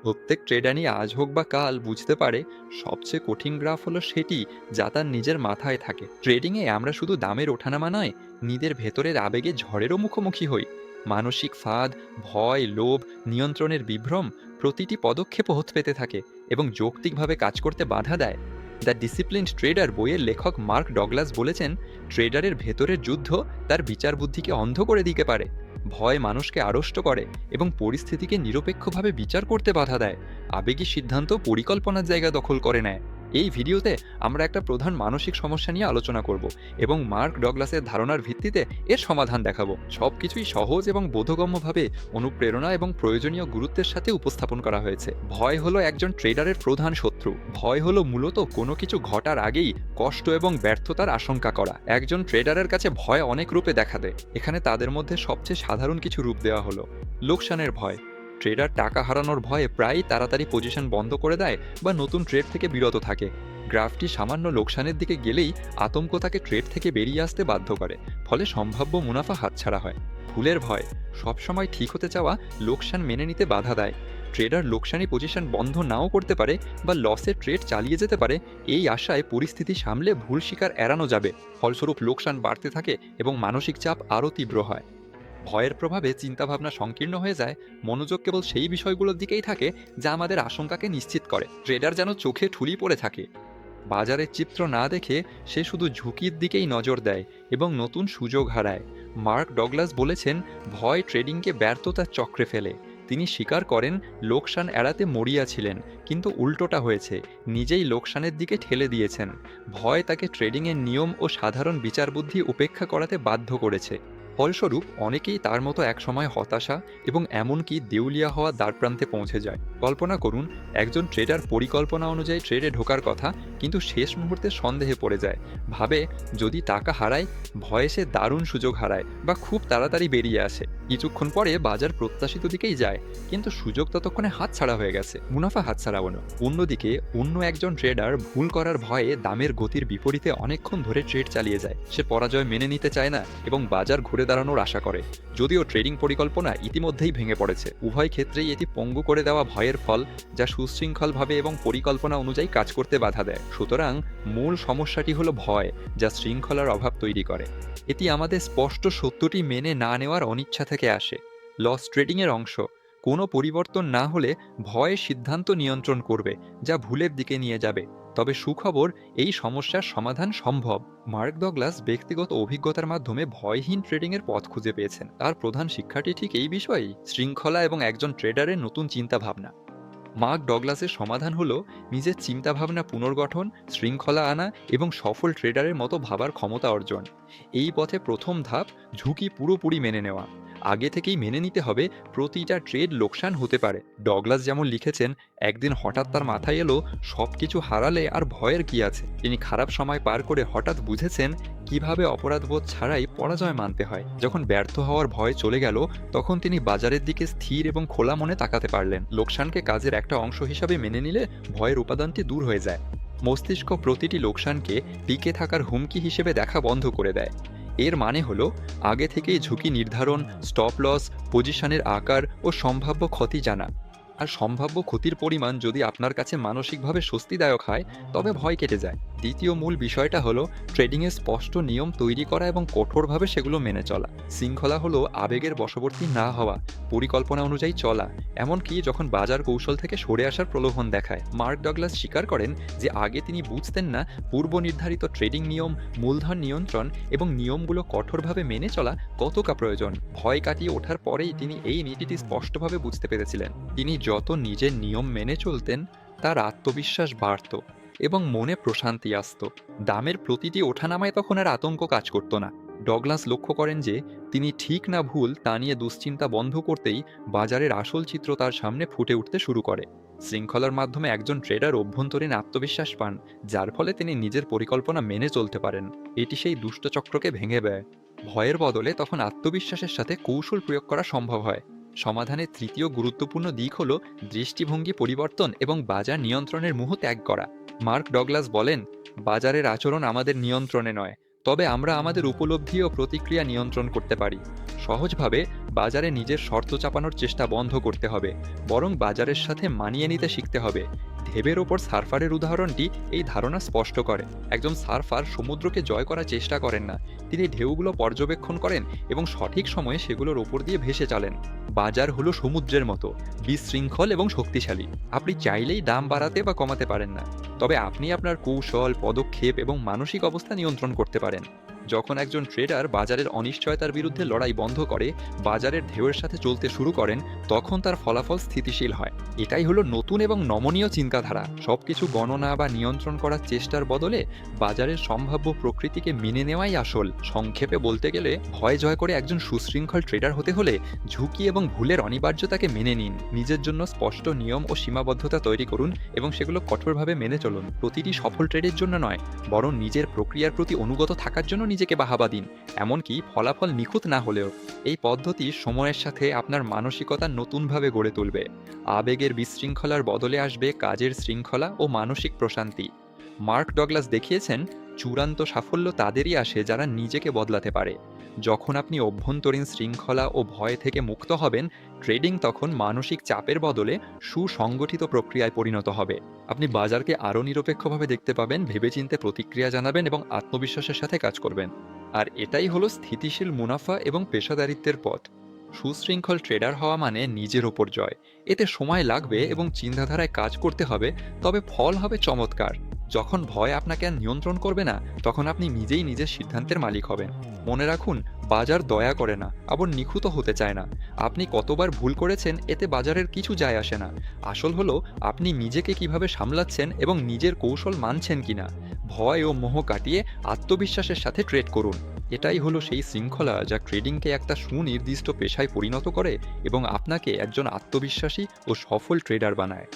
প্রত্যেক ট্রেডারই আজ হোক বা কাল বুঝতে পারে সবচেয়ে কঠিন গ্রাফ হলো সেটি যা তার নিজের মাথায় থাকে। ট্রেডিংয়ে আমরা শুধু দামের ওঠানামা নয়, নিজের ভেতরের আবেগে ঝড়েরও মুখোমুখি হই। মানসিক ফাঁদ, ভয়, লোভ, নিয়ন্ত্রণের বিভ্রম প্রতিটি পদক্ষেপ হতে পেতে থাকে এবং যৌক্তিকভাবে কাজ করতে বাধা দেয়। দ্য ডিসিপ্লিনড ট্রেডার বইয়ের লেখক মার্ক ডগলাস বলেছেন, ট্রেডারের ভেতরের যুদ্ধ তার বিচার বুদ্ধিকে অন্ধ করে দিতে পারে। ভয় মানুষকে আড়ষ্ট করে এবং পরিস্থিতিকে নিরপেক্ষভাবে বিচার করতে বাধা দেয়। আবেগী সিদ্ধান্ত পরিকল্পনার জায়গা দখল করে নেয়। এই ভিডিওতে আমরা একটা প্রধান মানসিক সমস্যা নিয়ে আলোচনা করব এবং মার্ক ডগলাসের ধারণার ভিত্তিতে এর সমাধান দেখাবো। সবকিছুই সহজ এবং বোধগম্যভাবে অনুপ্রেরণা এবং প্রয়োজনীয় গুরুত্বের সাথে উপস্থাপন করা হয়েছে। ভয় হলো একজন ট্রেডারের প্রধান শত্রু। ভয় হলো মূলত কোনো কিছু ঘটার আগেই কষ্ট এবং ব্যর্থতার আশঙ্কা করা। একজন ট্রেডারের কাছে ভয় অনেক রূপে দেখা দেয়। এখানে তাদের মধ্যে সবচেয়ে সাধারণ কিছু রূপ দেওয়া হলো লোকসানের ভয়। ট্রেডার টাকা হারানোর ভয়ে প্রায়ই তাড়াতাড়ি পজিশন বন্ধ করে দেয় বা নতুন ট্রেড থেকে বিরত থাকে। গ্রাফটি সামান্য লোকসানের দিকে গেলেই আতঙ্ক তাকে ট্রেড থেকে বেরিয়ে আসতে বাধ্য করে, ফলে সম্ভাব্য মুনাফা হাতছাড়া হয়। ভুলের ভয় সবসময় ঠিক হতে চাওয়া লোকসান মেনে নিতে বাধা দেয়। ট্রেডার লোকসানি পজিশন বন্ধ নাও করতে পারে বা লসের ট্রেড চালিয়ে যেতে পারে, এই আশায় পরিস্থিতি সামলে ভুল শিকার এড়ানো যাবে। ফলস্বরূপ লোকসান বাড়তে থাকে এবং মানসিক চাপ আরও তীব্র হয়। ভয়ের প্রভাবে চিন্তাভাবনা সংকীর্ণ হয়ে যায়। মনোযোগ কেবল সেই বিষয়গুলোর দিকেই থাকে যা আমাদের আশঙ্কাকে নিশ্চিত করে। ট্রেডার যেন চোখে ঠুলি পড়ে থাকে। বাজারের চিত্র না দেখে সে শুধু ঝুঁকির দিকেই নজর দেয় এবং নতুন সুযোগ হারায়। মার্ক ডগলাস বলেছেন, ভয় ট্রেডিংকে ব্যর্থতার চক্রে ফেলে। তিনি স্বীকার করেন লোকসান এড়াতে মরিয়া ছিলেন, কিন্তু উল্টোটা হয়েছে, নিজেই লোকসানের দিকে ঠেলে দিয়েছেন। ভয় তাকে ট্রেডিংয়ের নিয়ম ও সাধারণ বিচারবুদ্ধি উপেক্ষা করাতে বাধ্য করেছে। ফলস্বরূপ অনেকেই তার মতো একসময় হতাশা এবং এমনকি দেউলিয়া হওয়া দ্বারপ্রান্তে পৌঁছে যায়। কল্পনা করুন, একজন ট্রেডার পরিকল্পনা অনুযায়ী ট্রেডে ঢোকার কথা, কিন্তু শেষ মুহূর্তে সন্দেহে পড়ে যায়। ভাবে যদি টাকা হারায়, ভয়ে সে দারুণ সুযোগ হারায় বা খুব তাড়াতাড়ি বেরিয়ে আসে। কিছুক্ষণ পরে বাজার প্রত্যাশিত দিকেই যায়, কিন্তু সুযোগ ততক্ষণে হাতছাড়া হয়ে গেছে, মুনাফা হাতছাড়া হলো। অন্যদিকে অন্য একজন ট্রেডার ভুল করার ভয়ে দামের গতির বিপরীতে অনেকক্ষণ ধরে ট্রেড চালিয়ে যায়। সে পরাজয় মেনে নিতে চায় না এবং বাজার ঘুরে দাঁড়ানোর আশা করে, যদিও ট্রেডিং পরিকল্পনা ইতিমধ্যেই ভেঙে পড়েছে। উভয় ক্ষেত্রেই এটি পঙ্গু করে দেওয়া ভয়ের ফল, যা সুশৃঙ্খলভাবে এবং পরিকল্পনা অনুযায়ী কাজ করতে বাধা দেয়। সুতরাং মূল সমস্যাটি হলো ভয়, যা শৃঙ্খলার অভাব তৈরি করে। এটি আমাদের স্পষ্ট সত্যটি মেনে না নেওয়ার অনিচ্ছা থেকে আসে। লস ট্রেডিংয়ের অংশ। কোনো পরিবর্তন না হলে ভয় সিদ্ধান্ত নিয়ন্ত্রণ করবে, যা ভুলের দিকে নিয়ে যাবে। তবে সুখবর, এই সমস্যার সমাধান সম্ভব। মার্ক ডগলাস ব্যক্তিগত অভিজ্ঞতার মাধ্যমে ভয়হীন ট্রেডিংয়ের পথ খুঁজে পেয়েছেন। তার প্রধান শিক্ষাটি ঠিক এই বিষয়েই, শৃঙ্খলা এবং একজন ট্রেডারের নতুন চিন্তাভাবনা। মার্ক ডগলাসের সমাধান হলো নিজের চিন্তাভাবনা পুনর্গঠন, শৃঙ্খলা আনা এবং সফল ট্রেডারের মতো ভাবার ক্ষমতা অর্জন। এই পথে প্রথম ধাপ ঝুঁকি পুরোপুরি মেনে নেওয়া। আগে থেকেই মেনে নিতে হবে প্রতিটা ট্রেড লোকসান হতে পারে। ডগলাস যেমন লিখেছেন, একদিন হঠাৎ তার মাথায় এলো সব কিছু হারালে আর ভয়ের কি আছে। তিনি খারাপ সময় পার করে হঠাৎ বুঝেছেন কিভাবে অপরাধবোধ ছাড়াই পরাজয় মানতে হয়। যখন ব্যর্থ হওয়ার ভয় চলে গেল, তখন তিনি বাজারের দিকে স্থির এবং খোলা মনে তাকাতে পারলেন। লোকসানকে কাজের একটা অংশ হিসাবে মেনে নিলে ভয়ের উপাদানটি দূর হয়ে যায়। মস্তিষ্ক প্রতিটি লোকসানকে টিকে থাকার হুমকি হিসেবে দেখা বন্ধ করে দেয়। এর মানে হলো আগে থেকেই ঝুঁকি নির্ধারণ, স্টপ লস, পজিশনের আকার ও সম্ভাব্য ক্ষতি জানা। আর সম্ভাব্য ক্ষতির পরিমাণ যদি আপনার কাছে মানসিকভাবে স্বস্তিদায়ক হয়, তবে ভয় কেটে যায়। দ্বিতীয় মূল বিষয়টা হলো ট্রেডিংয়ে স্পষ্ট নিয়ম তৈরি করা এবং কঠোরভাবে সেগুলো মেনে চলা। শৃঙ্খলা হলো আবেগের বশবর্তী না হওয়া, পরিকল্পনা অনুযায়ী চলা, এমনকি যখন বাজার কৌশল থেকে সরে আসার প্রলোভন দেখায়। মার্ক ডগলাস স্বীকার করেন যে আগে তিনি বুঝতেন না পূর্ব নির্ধারিত ট্রেডিং নিয়ম, মূলধন নিয়ন্ত্রণ এবং নিয়মগুলো কঠোরভাবে মেনে চলা কতটা প্রয়োজন। ভয় কাটিয়ে ওঠার পরেই তিনি এই নীতিটি স্পষ্টভাবে বুঝতে পেরেছিলেন। তিনি যত নিজের নিয়ম মেনে চলতেন, তার আত্মবিশ্বাস বাড়ত এবং মনে প্রশান্তি আসত। দামের প্রতিটি ওঠানামায় তখন আর আতঙ্ক কাজ করত না। ডগলাস লক্ষ্য করেন যে তিনি ঠিক না ভুল তা নিয়ে দুশ্চিন্তা বন্ধ করতেই বাজারের আসল চিত্র তার সামনে ফুটে উঠতে শুরু করে। শৃঙ্খলার মাধ্যমে একজন ট্রেডার অভ্যন্তরীণ আত্মবিশ্বাস পান, যার ফলে তিনি নিজের পরিকল্পনা মেনে চলতে পারেন। এটি সেই দুষ্টচক্রকে ভেঙে দেয়। ভয়ের বদলে তখন আত্মবিশ্বাসের সাথে কৌশল প্রয়োগ করা সম্ভব হয়। সমাধানের তৃতীয় গুরুত্বপূর্ণ দিক হল দৃষ্টিভঙ্গি পরিবর্তন এবং বাজার নিয়ন্ত্রণের মোহ ত্যাগ করা। মার্ক ডগলাস বলেন, বাজারের আচরণ আমাদের নিয়ন্ত্রণে নয়, তবে আমরা আমাদের উপলব্ধি ও প্রতিক্রিয়া নিয়ন্ত্রণ করতে পারি। সহজভাবে বাজারে নিজের শর্ত চাপানোর চেষ্টা বন্ধ করতে হবে, বরং বাজারের সাথে মানিয়ে নিতে শিখতে হবে। ঢেবের ওপর সার্ফারের উদাহরণটি এই ধারণা স্পষ্ট করে। একজন সার্ফার সমুদ্রকে জয় করার চেষ্টা করেন না, তিনি ঢেউগুলো পর্যবেক্ষণ করেন এবং সঠিক সময়ে সেগুলোর ওপর দিয়ে ভেসে চলেন। বাজার হলো সমুদ্রের মতো, বিশৃঙ্খল এবং শক্তিশালী। আপনি চাইলেই দাম বাড়াতে বা কমাতে পারেন না, তবে আপনি আপনার কৌশল, পদক্ষেপ এবং মানসিক অবস্থা নিয়ন্ত্রণ করতে পারেন। যখন একজন ট্রেডার বাজারের অনিশ্চয়তার বিরুদ্ধে লড়াই বন্ধ করে বাজারের ঢেউয়ের সাথে চলতে শুরু করেন, তখন তার ফলাফল স্থিতিশীল হয়। এটাই হলো নতুন এবং নমনীয় চিন্তাধারা। সবকিছু গণনা বা নিয়ন্ত্রণ করার চেষ্টার বদলে বাজারের সম্ভাব্য প্রকৃতিকে মেনে নেওয়াই আসল। সংক্ষেপে বলতে গেলে, ভয় জয় করে একজন সুশৃঙ্খল ট্রেডার হতে হলে ঝুঁকি এবং ভুলের অনিবার্যতাকে মেনে নিন। নিজের জন্য স্পষ্ট নিয়ম ও সীমাবদ্ধতা তৈরি করুন এবং সেগুলো কঠোরভাবে মেনে চলুন। প্রতিটি সফল ট্রেডের জন্য নয়, বরং নিজের প্রক্রিয়ার প্রতি অনুগত থাকার জন্য নিজেকে বাহাবা দিন, এমনকি ফলাফল নিখুঁত না হলেও। এই পদ্ধতি সময়ের সাথে আপনার মানসিকতা নতুনভাবে গড়ে তুলবে। আবেগের বিশৃঙ্খলার বদলে আসবে কাজের শৃঙ্খলা ও মানসিক প্রশান্তি। মার্ক ডগলাস দেখিয়েছেন, চূড়ান্ত সাফল্য তাদেরই আসে যারা নিজেকে বদলাতে পারে। যখন আপনি অভ্যন্তরীণ শৃঙ্খলা ও ভয় থেকে মুক্ত হবেন, ট্রেডিং তখন মানসিক চাপের বদলে সুসংগঠিত প্রক্রিয়ায় পরিণত হবে। আপনি বাজারকে আরও নিরপেক্ষভাবে দেখতে পাবেন, ভেবেচিন্তে প্রতিক্রিয়া জানাবেন এবং আত্মবিশ্বাসের সাথে কাজ করবেন। আর এটাই হলো স্থিতিশীল মুনাফা এবং পেশাদারিত্বের পথ। সুশৃঙ্খল ট্রেডার হওয়া মানে নিজের ওপর জয়। এতে সময় লাগবে এবং চিন্তাধারায় কাজ করতে হবে, তবে ফল হবে চমৎকার। যখন ভয় আপনাকে আর নিয়ন্ত্রণ করবে না, তখন আপনি নিজেই নিজের সিদ্ধান্তের মালিক হবেন। মনে রাখুন, বাজার দয়া করে না, আবার নিখুঁত হতে চায় না। আপনি কতবার ভুল করেছেন এতে বাজারের কিছু যায় আসে না। আসল হলো আপনি নিজেকে কিভাবে সামলাচ্ছেন এবং নিজের কৌশল মানছেন কিনা। ভয় ও মোহ কাটিয়ে আত্মবিশ্বাসের সাথে ট্রেড করুন। এটাই হলো সেই শৃঙ্খলা যা ট্রেডিংকে একটা সুনির্দিষ্ট পেশায় পরিণত করে এবং আপনাকে একজন আত্মবিশ্বাসী ও সফল ট্রেডার বানায়।